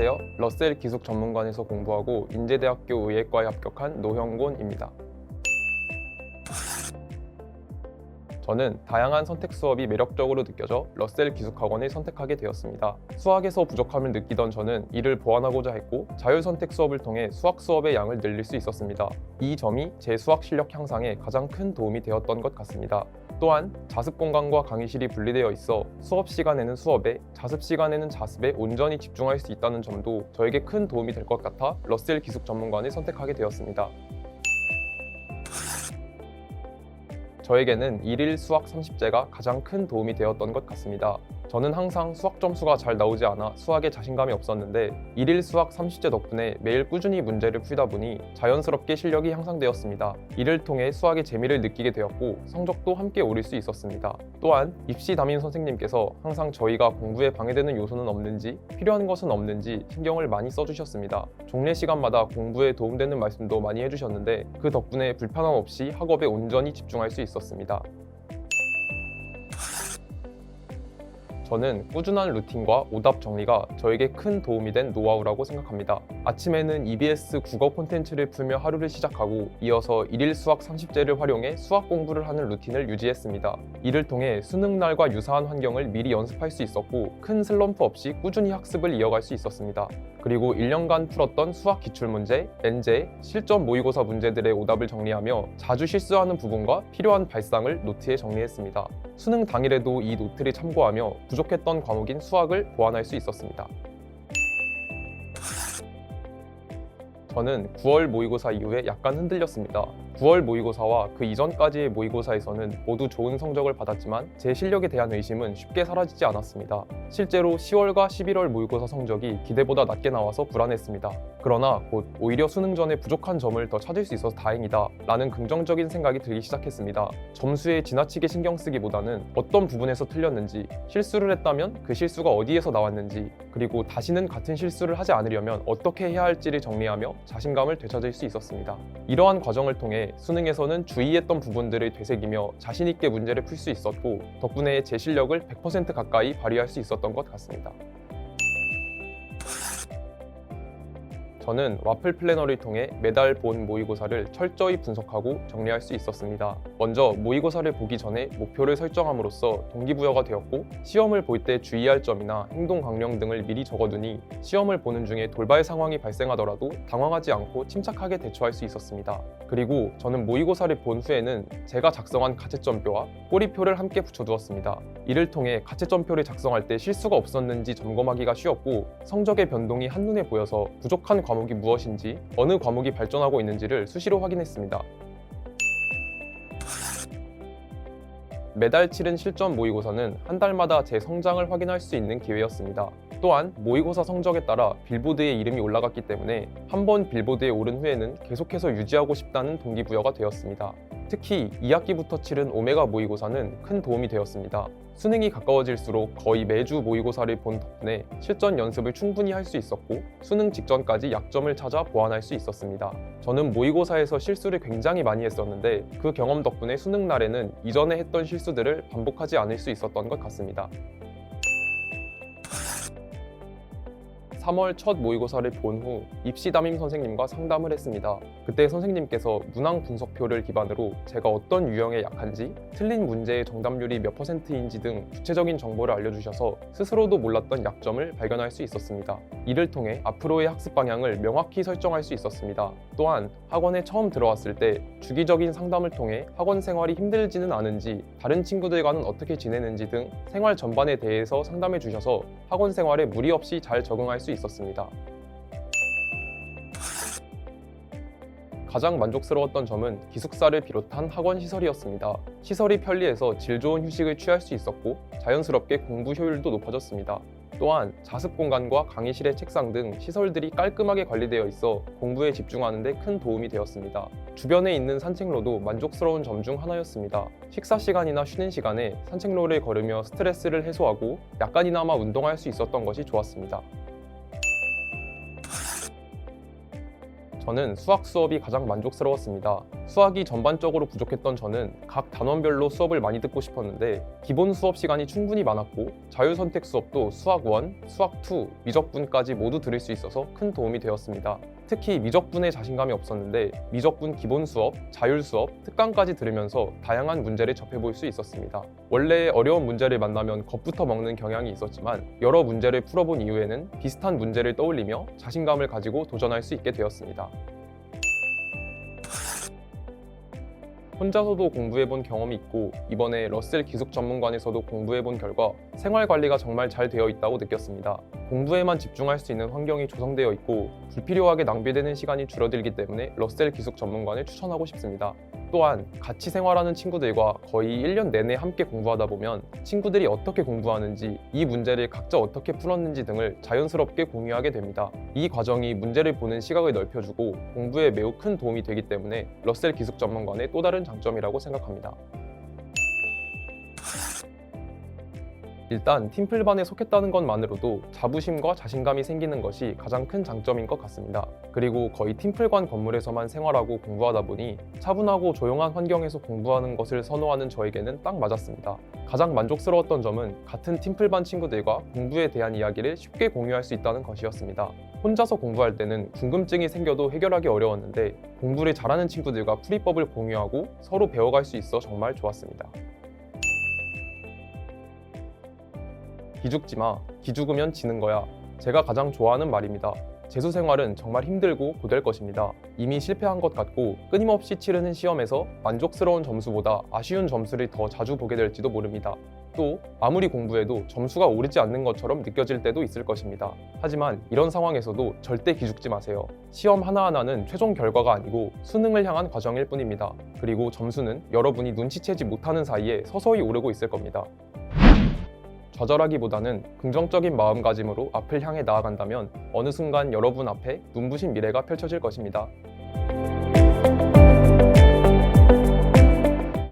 안녕하세요. 러셀 기숙 전문관에서 공부하고 인제대학교 의예과에 합격한 노형곤입니다. 저는 다양한 선택 수업이 매력적으로 느껴져 러셀 기숙학원을 선택하게 되었습니다. 수학에서 부족함을 느끼던 저는 이를 보완하고자 했고 자율선택 수업을 통해 수학 수업의 양을 늘릴 수 있었습니다. 이 점이 제 수학 실력 향상에 가장 큰 도움이 되었던 것 같습니다. 또한 자습 공간과 강의실이 분리되어 있어 수업 시간에는 수업에, 자습 시간에는 자습에 온전히 집중할 수 있다는 점도 저에게 큰 도움이 될 것 같아 러셀 기숙 전문관을 선택하게 되었습니다. 저에게는 일일 수학 30제가 가장 큰 도움이 되었던 것 같습니다. 저는 항상 수학 점수가 잘 나오지 않아 수학에 자신감이 없었는데 일일 수학 30제 덕분에 매일 꾸준히 문제를 풀다 보니 자연스럽게 실력이 향상되었습니다. 이를 통해 수학의 재미를 느끼게 되었고 성적도 함께 오를 수 있었습니다. 또한 입시 담임 선생님께서 항상 저희가 공부에 방해되는 요소는 없는지, 필요한 것은 없는지 신경을 많이 써주셨습니다. 종례 시간마다 공부에 도움되는 말씀도 많이 해주셨는데 그 덕분에 불편함 없이 학업에 온전히 집중할 수 있었습니다. 저는 꾸준한 루틴과 오답 정리가 저에게 큰 도움이 된 노하우라고 생각합니다. 아침에는 EBS 국어 콘텐츠를 풀며 하루를 시작하고 이어서 일일 수학 30제를 활용해 수학 공부를 하는 루틴을 유지했습니다. 이를 통해 수능날과 유사한 환경을 미리 연습할 수 있었고 큰 슬럼프 없이 꾸준히 학습을 이어갈 수 있었습니다. 그리고 1년간 풀었던 수학 기출문제, N제, 실전 모의고사 문제들의 오답을 정리하며 자주 실수하는 부분과 필요한 발상을 노트에 정리했습니다. 수능 당일에도 이 노트를 참고하며 부족했던 과목인 수학을 보완할 수 있었습니다. 저는 9월 모의고사 이후에 약간 흔들렸습니다. 9월 모의고사와 그 이전까지의 모의고사에서는 모두 좋은 성적을 받았지만 제 실력에 대한 의심은 쉽게 사라지지 않았습니다. 실제로 10월과 11월 모의고사 성적이 기대보다 낮게 나와서 불안했습니다. 그러나 곧 오히려 수능 전에 부족한 점을 더 찾을 수 있어서 다행이다 라는 긍정적인 생각이 들기 시작했습니다. 점수에 지나치게 신경 쓰기보다는 어떤 부분에서 틀렸는지, 실수를 했다면 그 실수가 어디에서 나왔는지, 그리고 다시는 같은 실수를 하지 않으려면 어떻게 해야 할지를 정리하며 자신감을 되찾을 수 있었습니다. 이러한 과정을 통해 수능에서는 주의했던 부분들을 되새기며 자신있게 문제를 풀 수 있었고 덕분에 제 실력을 100% 가까이 발휘할 수 있었던 것 같습니다. 저는 와플 플래너를 통해 매달 본 모의고사를 철저히 분석하고 정리할 수 있었습니다. 먼저 모의고사를 보기 전에 목표를 설정함으로써 동기부여가 되었고 시험을 볼 때 주의할 점이나 행동 강령 등을 미리 적어두니 시험을 보는 중에 돌발 상황이 발생하더라도 당황하지 않고 침착하게 대처할 수 있었습니다. 그리고 저는 모의고사를 본 후에는 제가 작성한 가채점표와 꼬리표를 함께 붙여두었습니다. 이를 통해 가채점표를 작성할 때 실수가 없었는지 점검하기가 쉬웠고 성적의 변동이 한눈에 보여서 부족한 과목이 무엇인지, 어느 과목이 발전하고 있는지를 수시로 확인했습니다. 매달 치른 실전 모의고사는 한 달마다 제 성장을 확인할 수 있는 기회였습니다. 또한 모의고사 성적에 따라 빌보드에 이름이 올라갔기 때문에 한 번 빌보드에 오른 후에는 계속해서 유지하고 싶다는 동기부여가 되었습니다. 특히 2학기부터 치른 오메가 모의고사는 큰 도움이 되었습니다. 수능이 가까워질수록 거의 매주 모의고사를 본 덕분에 실전 연습을 충분히 할 수 있었고 수능 직전까지 약점을 찾아 보완할 수 있었습니다. 저는 모의고사에서 실수를 굉장히 많이 했었는데 그 경험 덕분에 수능 날에는 이전에 했던 실수들을 반복하지 않을 수 있었던 것 같습니다. 3월 첫 모의고사를 본 후 입시 담임 선생님과 상담을 했습니다. 그때 선생님께서 문항 분석표를 기반으로 제가 어떤 유형에 약한지, 틀린 문제의 정답률이 몇 %인지 등 구체적인 정보를 알려주셔서 스스로도 몰랐던 약점을 발견할 수 있었습니다. 이를 통해 앞으로의 학습 방향을 명확히 설정할 수 있었습니다. 또한 학원에 처음 들어왔을 때 주기적인 상담을 통해 학원 생활이 힘들지는 않은지, 다른 친구들과는 어떻게 지내는지 등 생활 전반에 대해서 상담해 주셔서 학원 생활에 무리 없이 잘 적응할 수 있었습니다. 가장 만족스러웠던 점은 기숙사를 비롯한 학원 시설이었습니다. 시설이 편리해서 질 좋은 휴식을 취할 수 있었고 자연스럽게 공부 효율도 높아졌습니다. 또한 자습 공간과 강의실의 책상 등 시설들이 깔끔하게 관리되어 있어 공부에 집중하는 데 큰 도움이 되었습니다. 주변에 있는 산책로도 만족스러운 점 중 하나였습니다. 식사 시간이나 쉬는 시간에 산책로를 걸으며 스트레스를 해소하고 약간이나마 운동할 수 있었던 것이 좋았습니다. 저는 수학 수업이 가장 만족스러웠습니다. 수학이 전반적으로 부족했던 저는 각 단원별로 수업을 많이 듣고 싶었는데 기본 수업 시간이 충분히 많았고 자유선택 수업도 수학 1, 수학 2, 미적분까지 모두 들을 수 있어서 큰 도움이 되었습니다. 특히 미적분에 자신감이 없었는데 미적분 기본 수업, 자율 수업, 특강까지 들으면서 다양한 문제를 접해볼 수 있었습니다. 원래 어려운 문제를 만나면 겁부터 먹는 경향이 있었지만 여러 문제를 풀어본 이후에는 비슷한 문제를 떠올리며 자신감을 가지고 도전할 수 있게 되었습니다. 혼자서도 공부해본 경험이 있고 이번에 러셀 기숙전문관에서도 공부해본 결과 생활 관리가 정말 잘 되어 있다고 느꼈습니다. 공부에만 집중할 수 있는 환경이 조성되어 있고 불필요하게 낭비되는 시간이 줄어들기 때문에 러셀 기숙전문관을 추천하고 싶습니다. 또한 같이 생활하는 친구들과 거의 1년 내내 함께 공부하다 보면 친구들이 어떻게 공부하는지, 이 문제를 각자 어떻게 풀었는지 등을 자연스럽게 공유하게 됩니다. 이 과정이 문제를 보는 시각을 넓혀주고 공부에 매우 큰 도움이 되기 때문에 러셀 기숙전문관의 또 다른 장점이라고 생각합니다. 일단 팀플반에 속했다는 것만으로도 자부심과 자신감이 생기는 것이 가장 큰 장점인 것 같습니다. 그리고 거의 팀플관 건물에서만 생활하고 공부하다 보니 차분하고 조용한 환경에서 공부하는 것을 선호하는 저에게는 딱 맞았습니다. 가장 만족스러웠던 점은 같은 팀플반 친구들과 공부에 대한 이야기를 쉽게 공유할 수 있다는 것이었습니다. 혼자서 공부할 때는 궁금증이 생겨도 해결하기 어려웠는데 공부를 잘하는 친구들과 풀이법을 공유하고 서로 배워갈 수 있어 정말 좋았습니다. 기죽지 마. 기죽으면 지는 거야. 제가 가장 좋아하는 말입니다. 재수 생활은 정말 힘들고 고될 것입니다. 이미 실패한 것 같고 끊임없이 치르는 시험에서 만족스러운 점수보다 아쉬운 점수를 더 자주 보게 될지도 모릅니다. 또 아무리 공부해도 점수가 오르지 않는 것처럼 느껴질 때도 있을 것입니다. 하지만 이런 상황에서도 절대 기죽지 마세요. 시험 하나하나는 최종 결과가 아니고 수능을 향한 과정일 뿐입니다. 그리고 점수는 여러분이 눈치채지 못하는 사이에 서서히 오르고 있을 겁니다. 좌절하기보다는 긍정적인 마음가짐으로 앞을 향해 나아간다면 어느 순간 여러분 앞에 눈부신 미래가 펼쳐질 것입니다.